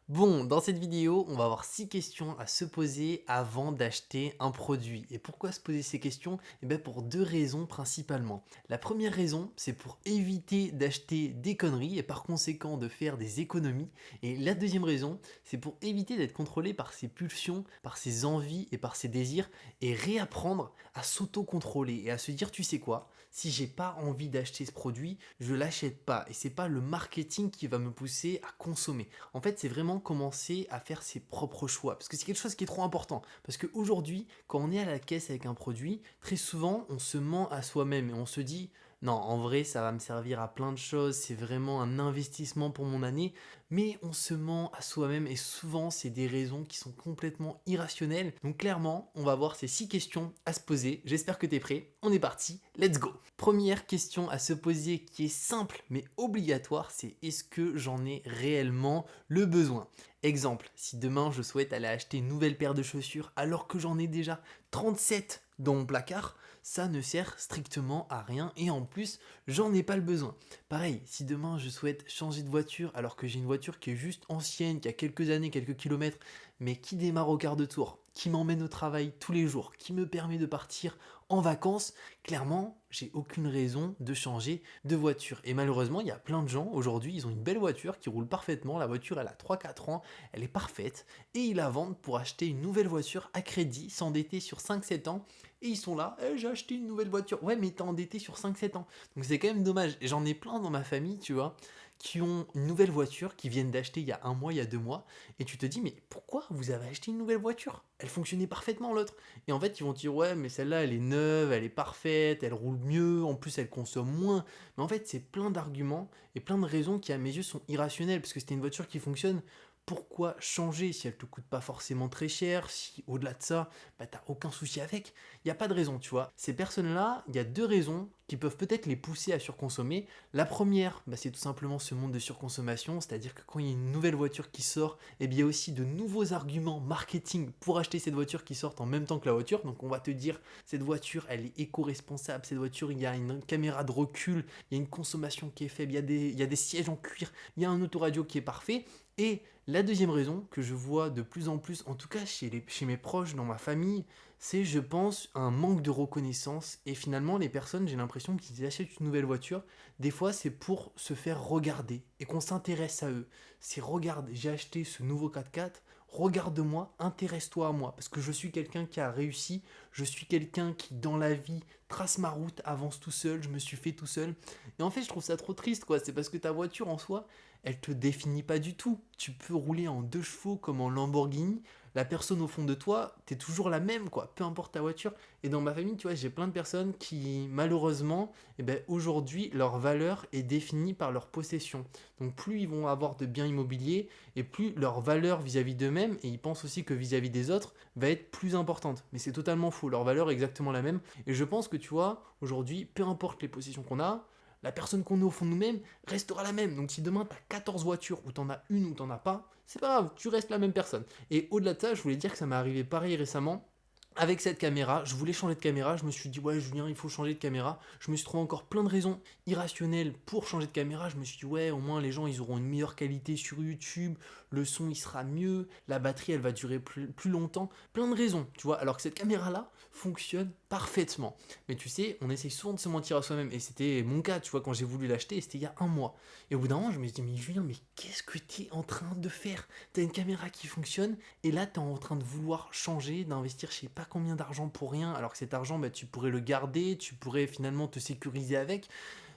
Bon, dans cette vidéo, on va avoir 6 questions à se poser avant d'acheter un produit. Et pourquoi se poser ces questions? Eh bien pour deux raisons principalement. La première raison, c'est pour éviter d'acheter des conneries et par conséquent de faire des économies. Et la deuxième raison, c'est pour éviter d'être contrôlé par ses pulsions, par ses envies et par ses désirs et réapprendre à s'auto-contrôler et à se dire, tu sais quoi, si j'ai pas envie d'acheter ce produit, je l'achète pas. Et c'est pas le marketing qui va me pousser à consommer. En fait, c'est vraiment commencer à faire ses propres choix. Parce que c'est quelque chose qui est trop important. Parce qu'aujourd'hui, quand on est à la caisse avec un produit, très souvent, on se ment à soi-même et on se dit, non, en vrai, ça va me servir à plein de choses, c'est vraiment un investissement pour mon année, mais on se ment à soi-même et souvent, c'est des raisons qui sont complètement irrationnelles. Donc clairement, on va voir ces 6 questions à se poser. J'espère que tu es prêt. On est parti, let's go. Première question à se poser qui est simple mais obligatoire, c'est est-ce que j'en ai réellement le besoin? Exemple, si demain je souhaite aller acheter une nouvelle paire de chaussures alors que j'en ai déjà 37 dans mon placard, ça ne sert strictement à rien et en plus, j'en ai pas le besoin. Pareil, si demain je souhaite changer de voiture alors que j'ai une voiture qui est juste ancienne, qui a quelques années, quelques kilomètres, mais qui démarre au quart de tour, qui m'emmène au travail tous les jours, qui me permet de partir en vacances, clairement, j'ai aucune raison de changer de voiture. Et malheureusement, il y a plein de gens aujourd'hui, ils ont une belle voiture qui roule parfaitement. La voiture, elle a 3 4 ans, elle est parfaite. Et ils la vendent pour acheter une nouvelle voiture à crédit, s'endetter sur 5 7 ans. Et ils sont là, eh, j'ai acheté une nouvelle voiture. Ouais, mais t'es endetté sur 5 7 ans. Donc c'est quand même dommage. Et j'en ai plein dans ma famille, tu vois, qui ont une nouvelle voiture, qui viennent d'acheter il y a un mois, il y a 2 mois. Et tu te dis, mais pourquoi vous avez acheté une nouvelle voiture? Elle fonctionnait parfaitement l'autre. Et en fait, ils vont te dire, ouais, mais celle-là, elle est neuve, elle est parfaite, elle roule mieux, en plus, elle consomme moins. Mais en fait, c'est plein d'arguments et plein de raisons qui, à mes yeux, sont irrationnelles, parce que c'était une voiture qui fonctionne. Pourquoi changer si elle te coûte pas forcément très cher, si au-delà de ça, bah, t'as aucun souci avec? Il n'y a pas de raison, tu vois. Ces personnes-là, il y a deux raisons qui peuvent peut-être les pousser à surconsommer. La première, bah, c'est tout simplement ce monde de surconsommation, c'est-à-dire que quand il y a une nouvelle voiture qui sort, eh bien, il y a aussi de nouveaux arguments marketing pour acheter cette voiture qui sortent en même temps que la voiture. Donc on va te dire, cette voiture, elle est éco-responsable, cette voiture, il y a une caméra de recul, il y a une consommation qui est faible, il y a des sièges en cuir, il y a un autoradio qui est parfait. Et la deuxième raison que je vois de plus en plus, en tout cas chez mes proches, dans ma famille, c'est, je pense, un manque de reconnaissance. Et finalement, les personnes, j'ai l'impression qu'ils achètent une nouvelle voiture. Des fois, c'est pour se faire regarder et qu'on s'intéresse à eux. C'est regarde, j'ai acheté ce nouveau 4x4, regarde-moi, intéresse-toi à moi. Parce que je suis quelqu'un qui a réussi, je suis quelqu'un qui, dans la vie, trace ma route, avance tout seul, je me suis fait tout seul. Et en fait, je trouve ça trop triste, quoi. C'est parce que ta voiture, en soi, elle te définit pas du tout. Tu peux rouler en 2 chevaux comme en Lamborghini. La personne au fond de toi, t'es toujours la même, quoi. Peu importe ta voiture. Et dans ma famille, tu vois, j'ai plein de personnes qui, malheureusement, eh ben, aujourd'hui, leur valeur est définie par leur possession. Donc, plus ils vont avoir de biens immobiliers, et plus leur valeur vis-à-vis d'eux-mêmes, et ils pensent aussi que vis-à-vis des autres, va être plus importante. Mais c'est totalement faux. Leur valeur est exactement la même. Et je pense que, tu vois, aujourd'hui, peu importe les possessions qu'on a, la personne qu'on est au fond de nous-mêmes restera la même. Donc si demain tu as 14 voitures, ou tu en as une ou tu n'en as pas, c'est pas grave, tu restes la même personne. Et au-delà de ça, je voulais dire que ça m'est arrivé pareil récemment. Avec cette caméra, je voulais changer de caméra, je me suis dit ouais Julien il faut changer de caméra, je me suis trouvé encore plein de raisons irrationnelles pour changer de caméra, je me suis dit ouais au moins les gens ils auront une meilleure qualité sur YouTube, le son il sera mieux, la batterie elle va durer plus longtemps, plein de raisons tu vois, alors que cette caméra là fonctionne parfaitement. Mais tu sais, on essaye souvent de se mentir à soi-même et c'était mon cas tu vois quand j'ai voulu l'acheter, c'était il y a un mois. Et au bout d'un moment je me suis dit mais Julien mais qu'est-ce que tu es en train de faire? T'as une caméra qui fonctionne et là, tu es en train de vouloir changer, d'investir je sais pas combien d'argent pour rien, alors que cet argent, bah, tu pourrais le garder, tu pourrais finalement te sécuriser avec.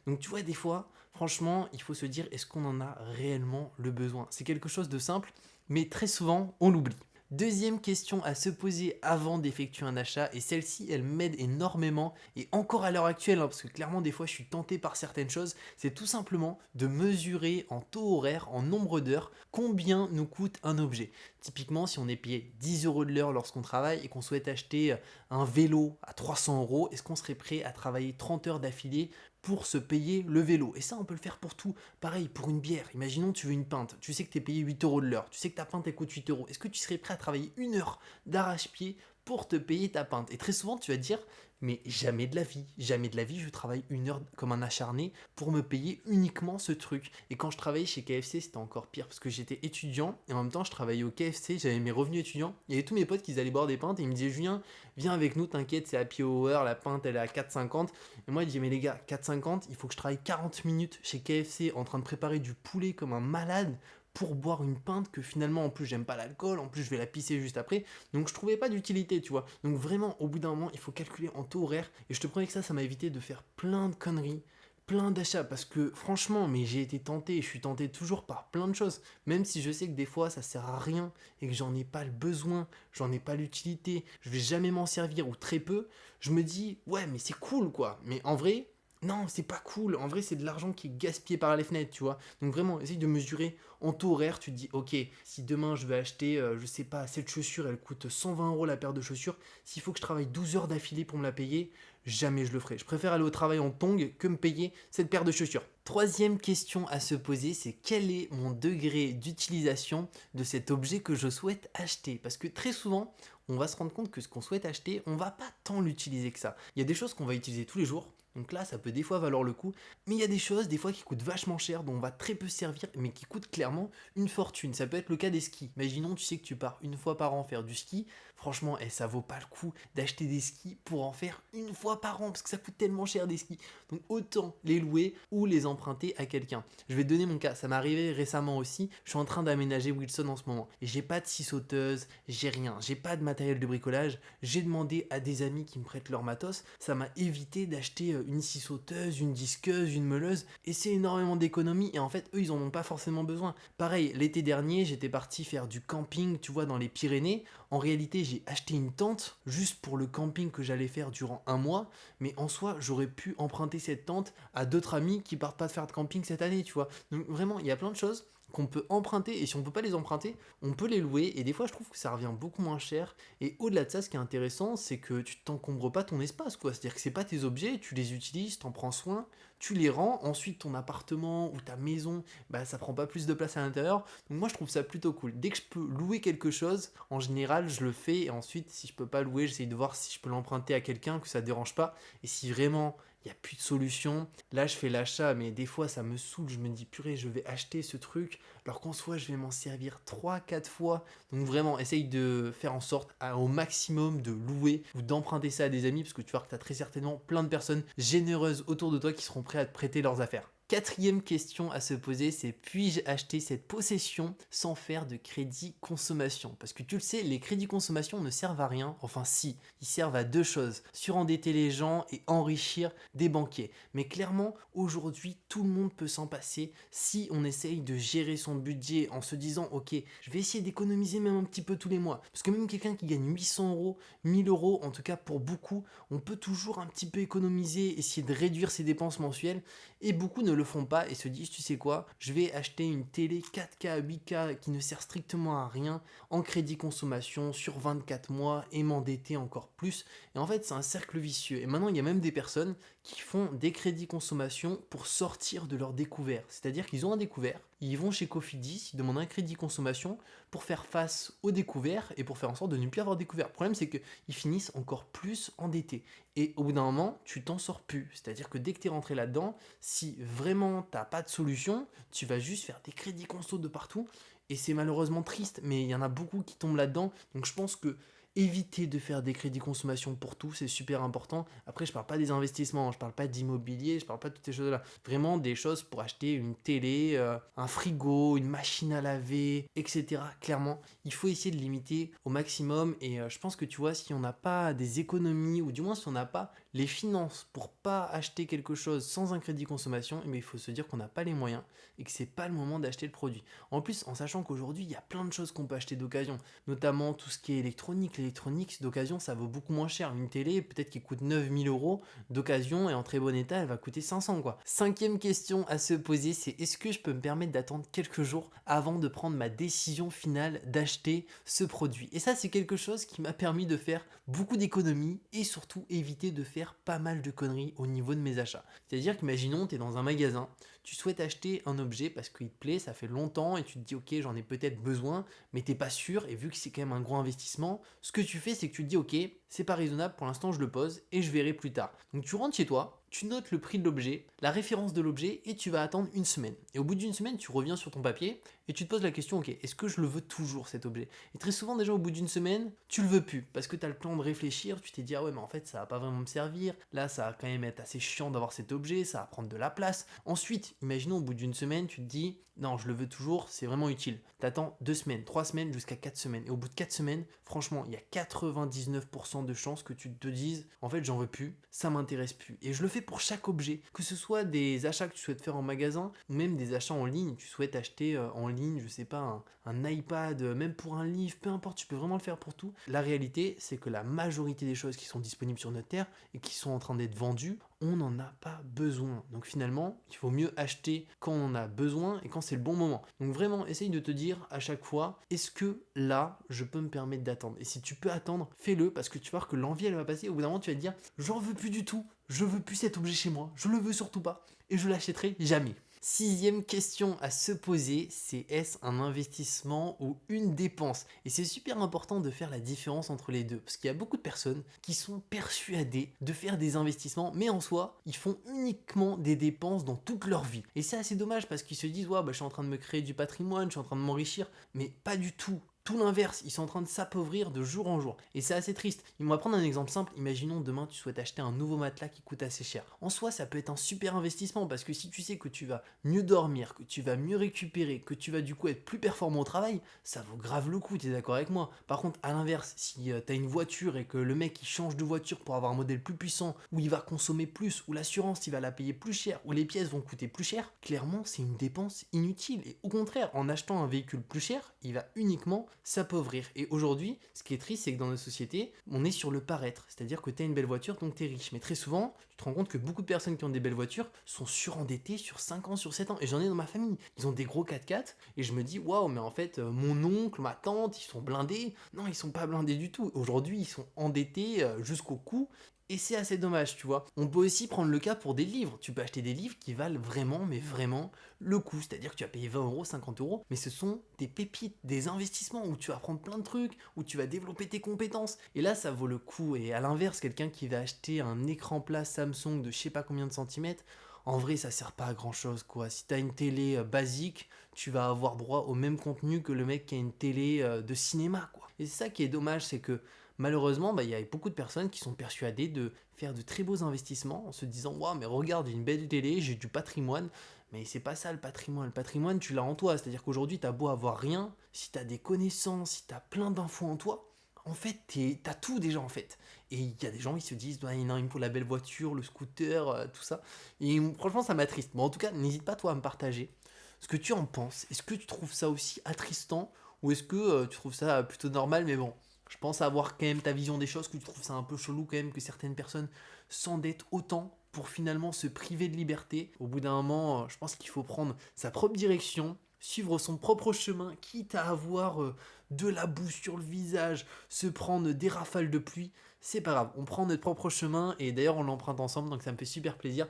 Donc tu vois, des fois, franchement, il faut se dire, est-ce qu'on en a réellement le besoin? C'est quelque chose de simple, mais très souvent, on l'oublie. Deuxième question à se poser avant d'effectuer un achat, et celle-ci, elle m'aide énormément, et encore à l'heure actuelle, hein, parce que clairement, des fois, je suis tenté par certaines choses, c'est tout simplement de mesurer en taux horaire, en nombre d'heures, combien nous coûte un objet. Typiquement, si on est payé 10 euros de l'heure lorsqu'on travaille et qu'on souhaite acheter un vélo à 300 euros, est-ce qu'on serait prêt à travailler 30 heures d'affilée pour se payer le vélo? Et ça, on peut le faire pour tout. Pareil, pour une bière. Imaginons, tu veux une pinte. Tu sais que tu es payé 8 euros de l'heure. Tu sais que ta pinte, elle coûte 8 euros. Est-ce que tu serais prêt à travailler 1 heure d'arrache-pied pour te payer ta pinte. Et très souvent, tu vas te dire, mais jamais de la vie, je travaille 1 heure comme un acharné pour me payer uniquement ce truc. Et quand je travaillais chez KFC, c'était encore pire parce que j'étais étudiant et en même temps, je travaillais au KFC, j'avais mes revenus étudiants. Il y avait tous mes potes qui allaient boire des pintes et ils me disaient, Julien, viens avec nous, t'inquiète, c'est happy hour, la pinte elle est à 4,50. Et moi, je disais, mais les gars, 4,50, il faut que je travaille 40 minutes chez KFC en train de préparer du poulet comme un malade pour boire une pinte que finalement en plus j'aime pas l'alcool, en plus je vais la pisser juste après, donc je trouvais pas d'utilité, tu vois. Donc vraiment au bout d'un moment il faut calculer en taux horaire et je te promets que ça m'a évité de faire plein de conneries, plein d'achats parce que franchement mais j'ai été tenté, je suis tenté toujours par plein de choses, même si je sais que des fois ça sert à rien et que j'en ai pas le besoin, j'en ai pas l'utilité, je vais jamais m'en servir ou très peu, je me dis ouais mais c'est cool quoi, mais en vrai non, c'est pas cool. En vrai, c'est de l'argent qui est gaspillé par les fenêtres, tu vois. Donc vraiment, essaye de mesurer en taux horaire. Tu te dis, ok, si demain je vais acheter, je sais pas, cette chaussure, elle coûte 120 € la paire de chaussures. S'il faut que je travaille 12 heures d'affilée pour me la payer, jamais je le ferai. Je préfère aller au travail en tongs que me payer cette paire de chaussures. Troisième question à se poser, c'est quel est mon degré d'utilisation de cet objet que je souhaite acheter? Parce que très souvent, on va se rendre compte que ce qu'on souhaite acheter, on va pas tant l'utiliser que ça. Il y a des choses qu'on va utiliser tous les jours. Donc là, ça peut des fois valoir le coup. Mais il y a des choses, des fois, qui coûtent vachement cher, dont on va très peu se servir, mais qui coûtent clairement une fortune. Ça peut être le cas des skis. Imaginons, tu sais que tu pars 1 fois par an faire du ski. Franchement, ça vaut pas le coup d'acheter des skis pour en faire 1 fois par an, parce que ça coûte tellement cher des skis. Donc autant les louer ou les emprunter à quelqu'un. Je vais te donner mon cas. Ça m'est arrivé récemment aussi. Je suis en train d'aménager Wilson en ce moment. Et j'ai pas de scie sauteuse, j'ai rien. J'ai pas de matériel de bricolage. J'ai demandé à des amis qui me prêtent leur matos. Ça m'a évité d'acheter une scie sauteuse, une disqueuse, une meuleuse, et c'est énormément d'économies, et en fait, eux, ils en ont pas forcément besoin. Pareil, l'été dernier, j'étais parti faire du camping, tu vois, dans les Pyrénées. En réalité, j'ai acheté une tente juste pour le camping que j'allais faire durant un mois, mais en soi, j'aurais pu emprunter cette tente à d'autres amis qui partent pas de faire de camping cette année, tu vois. Donc vraiment, il y a plein de choses qu'on peut emprunter, et si on peut pas les emprunter, on peut les louer, et des fois je trouve que ça revient beaucoup moins cher, et au-delà de ça, ce qui est intéressant, c'est que tu t'encombres pas ton espace, quoi, c'est-à-dire que c'est pas tes objets, tu les utilises, t'en prends soin, tu les rends, ensuite ton appartement ou ta maison, bah ça prend pas plus de place à l'intérieur, donc moi je trouve ça plutôt cool. Dès que je peux louer quelque chose, en général je le fais, et ensuite si je peux pas louer, j'essaye de voir si je peux l'emprunter à quelqu'un, que ça dérange pas, et si vraiment il n'y a plus de solution. Là, je fais l'achat, mais des fois, ça me saoule. Je me dis, purée, je vais acheter ce truc, alors qu'en soi, je vais m'en servir 3, 4 fois. Donc vraiment, essaye de faire en sorte au maximum de louer ou d'emprunter ça à des amis, parce que tu vois que tu as très certainement plein de personnes généreuses autour de toi qui seront prêtes à te prêter leurs affaires. Quatrième question à se poser, c'est puis-je acheter cette possession sans faire de crédit consommation? Parce que tu le sais, les crédits consommation ne servent à rien, enfin si, ils servent à deux choses, surendetter les gens et enrichir des banquiers. Mais clairement, aujourd'hui, tout le monde peut s'en passer si on essaye de gérer son budget en se disant, ok, je vais essayer d'économiser même un petit peu tous les mois. Parce que même quelqu'un qui gagne 800 €, 1000 €, en tout cas pour beaucoup, on peut toujours un petit peu économiser, essayer de réduire ses dépenses mensuelles, et beaucoup ne le font pas et se disent, tu sais quoi, je vais acheter une télé 4K, 8K qui ne sert strictement à rien en crédit consommation sur 24 mois et m'endetter encore plus. Et en fait, c'est un cercle vicieux. Et maintenant, il y a même des personnes qui font des crédits consommation pour sortir de leur découvert. C'est-à-dire qu'ils ont un découvert, ils vont chez Cofidis, ils demandent un crédit consommation pour faire face au découvert et pour faire en sorte de ne plus avoir découvert. Le problème, c'est qu'ils finissent encore plus endettés. Et au bout d'un moment, tu t'en sors plus. C'est-à-dire que dès que tu es rentré là-dedans, si vraiment t'as pas de solution, tu vas juste faire des crédits conso de partout. Et c'est malheureusement triste, mais il y en a beaucoup qui tombent là-dedans. Donc je pense que éviter de faire des crédits consommation pour tout, c'est super important. Après, je parle pas des investissements, je parle pas d'immobilier, je parle pas de toutes ces choses-là. Vraiment des choses pour acheter une télé, un frigo, une machine à laver, etc. Clairement, il faut essayer de limiter au maximum. Et je pense que tu vois, si on n'a pas des économies, ou du moins si on n'a pas les finances pour pas acheter quelque chose sans un crédit consommation, eh bien, il faut se dire qu'on n'a pas les moyens et que c'est pas le moment d'acheter le produit. En plus, en sachant qu'aujourd'hui, il y a plein de choses qu'on peut acheter d'occasion, notamment tout ce qui est électronique. L'électronique d'occasion, ça vaut beaucoup moins cher. Une télé, peut-être qui coûte 9 000 € d'occasion et en très bon état, elle va coûter 500 quoi. Cinquième question à se poser, c'est est-ce que je peux me permettre d'attendre quelques jours avant de prendre ma décision finale d'acheter ce produit? Et ça, c'est quelque chose qui m'a permis de faire beaucoup d'économies et surtout éviter de faire faire pas mal de conneries au niveau de mes achats. C'est-à-dire qu'imaginons, tu es dans un magasin, tu souhaites acheter un objet parce qu'il te plaît, ça fait longtemps et tu te dis ok j'en ai peut-être besoin, mais t'es pas sûr et vu que c'est quand même un gros investissement, ce que tu fais c'est que tu te dis ok c'est pas raisonnable pour l'instant je le pose et je verrai plus tard. Donc tu rentres chez toi, tu notes le prix de l'objet, la référence de l'objet et tu vas attendre une semaine. Et au bout d'une semaine tu reviens sur ton papier et tu te poses la question ok est-ce que je le veux toujours cet objet? Et très souvent déjà au bout d'une semaine tu le veux plus parce que tu as le temps de réfléchir, tu t'es dit ah ouais mais en fait ça va pas vraiment me servir, là ça va quand même être assez chiant d'avoir cet objet, ça va prendre de la place. Ensuite imaginons au bout d'une semaine tu te dis non je le veux toujours, c'est vraiment utile. T'attends 2 semaines, 3 semaines jusqu'à 4 semaines et au bout de 4 semaines franchement il y a 99% de chances que tu te dises en fait j'en veux plus, ça m'intéresse plus. Et je le fais pour chaque objet, que ce soit des achats que tu souhaites faire en magasin ou même des achats en ligne, tu souhaites acheter en ligne, je sais pas, un iPad, même pour un livre, peu importe, tu peux vraiment le faire pour tout. La réalité, c'est que la majorité des choses qui sont disponibles sur notre terre et qui sont en train d'être vendues, on n'en a pas besoin. Donc finalement, il faut mieux acheter quand on en a besoin et quand c'est le bon moment. Donc vraiment, essaye de te dire à chaque fois, est-ce que là, je peux me permettre d'attendre? Et si tu peux attendre, fais-le parce que tu vas voir que l'envie, elle va passer. Au bout d'un moment, tu vas te dire, j'en veux plus du tout, je veux plus cet objet chez moi, je le veux surtout pas et je l'achèterai jamais. Sixième question à se poser, c'est est-ce un investissement ou une dépense? Et c'est super important de faire la différence entre les deux, parce qu'il y a beaucoup de personnes qui sont persuadées de faire des investissements, mais en soi, ils font uniquement des dépenses dans toute leur vie. Et c'est assez dommage parce qu'ils se disent, ouais, bah, je suis en train de me créer du patrimoine, je suis en train de m'enrichir, mais pas du tout. Tout l'inverse, ils sont en train de s'appauvrir de jour en jour. Et c'est assez triste. On va prendre un exemple simple. Imaginons demain tu souhaites acheter un nouveau matelas qui coûte assez cher. En soi, ça peut être un super investissement parce que si tu sais que tu vas mieux dormir, que tu vas mieux récupérer, que tu vas du coup être plus performant au travail, ça vaut grave le coup, tu es d'accord avec moi? Par contre, à l'inverse, si tu as une voiture et que le mec il change de voiture pour avoir un modèle plus puissant, où il va consommer plus, où l'assurance il va la payer plus cher, où les pièces vont coûter plus cher, clairement c'est une dépense inutile. Et au contraire, en achetant un véhicule plus cher, il va uniquement s'appauvrir. Et aujourd'hui, ce qui est triste, c'est que dans nos sociétés, on est sur le paraître. C'est-à-dire que tu as une belle voiture, donc tu es riche. Mais très souvent, tu te rends compte que beaucoup de personnes qui ont des belles voitures sont surendettées sur 5 ans, sur 7 ans. Et j'en ai dans ma famille. Ils ont des gros 4x4 et je me dis, waouh, mais en fait, mon oncle, ma tante, ils sont blindés. Non, ils sont pas blindés du tout. Aujourd'hui, ils sont endettés jusqu'au cou. Et c'est assez dommage, tu vois. On peut aussi prendre le cas pour des livres. Tu peux acheter des livres qui valent vraiment, mais vraiment le coup. C'est-à-dire que tu vas payer 20 euros, 50 euros, mais ce sont des pépites, des investissements où tu vas apprendre plein de trucs, où tu vas développer tes compétences. Et là, ça vaut le coup. Et à l'inverse, quelqu'un qui va acheter un écran plat Samsung de je sais pas combien de centimètres, en vrai, ça sert pas à grand chose, quoi. Si tu as une télé basique, tu vas avoir droit au même contenu que le mec qui a une télé de cinéma, quoi. Et c'est ça qui est dommage, c'est que malheureusement, il y a beaucoup de personnes qui sont persuadées de faire de très beaux investissements en se disant waouh, mais regarde, j'ai une belle télé, j'ai du patrimoine. Mais c'est pas ça le patrimoine. Le patrimoine, tu l'as en toi. C'est-à-dire qu'aujourd'hui, tu as beau avoir rien, si tu as des connaissances, si tu as plein d'infos en toi, en fait, t'as tout déjà en fait. Et il y a des gens, ils se disent, ouais, non, il me faut la belle voiture, le scooter, tout ça. Et franchement, ça m'attriste. Bon, en tout cas, n'hésite pas toi à me partager ce que tu en penses. Est-ce que tu trouves ça aussi attristant ou est-ce que tu trouves ça plutôt normal? Mais bon, je pense avoir quand même ta vision des choses, que tu trouves ça un peu chelou quand même que certaines personnes s'endettent autant pour finalement se priver de liberté. Au bout d'un moment, je pense qu'il faut prendre sa propre direction, suivre son propre chemin, quitte à avoir de la boue sur le visage, se prendre des rafales de pluie. C'est pas grave, on prend notre propre chemin et d'ailleurs on l'emprunte ensemble, donc ça me fait super plaisir.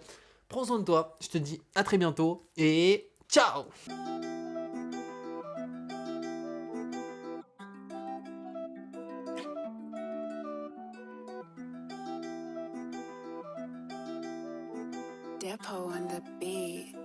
Prends soin de toi, je te dis à très bientôt et ciao! Depot on the beat.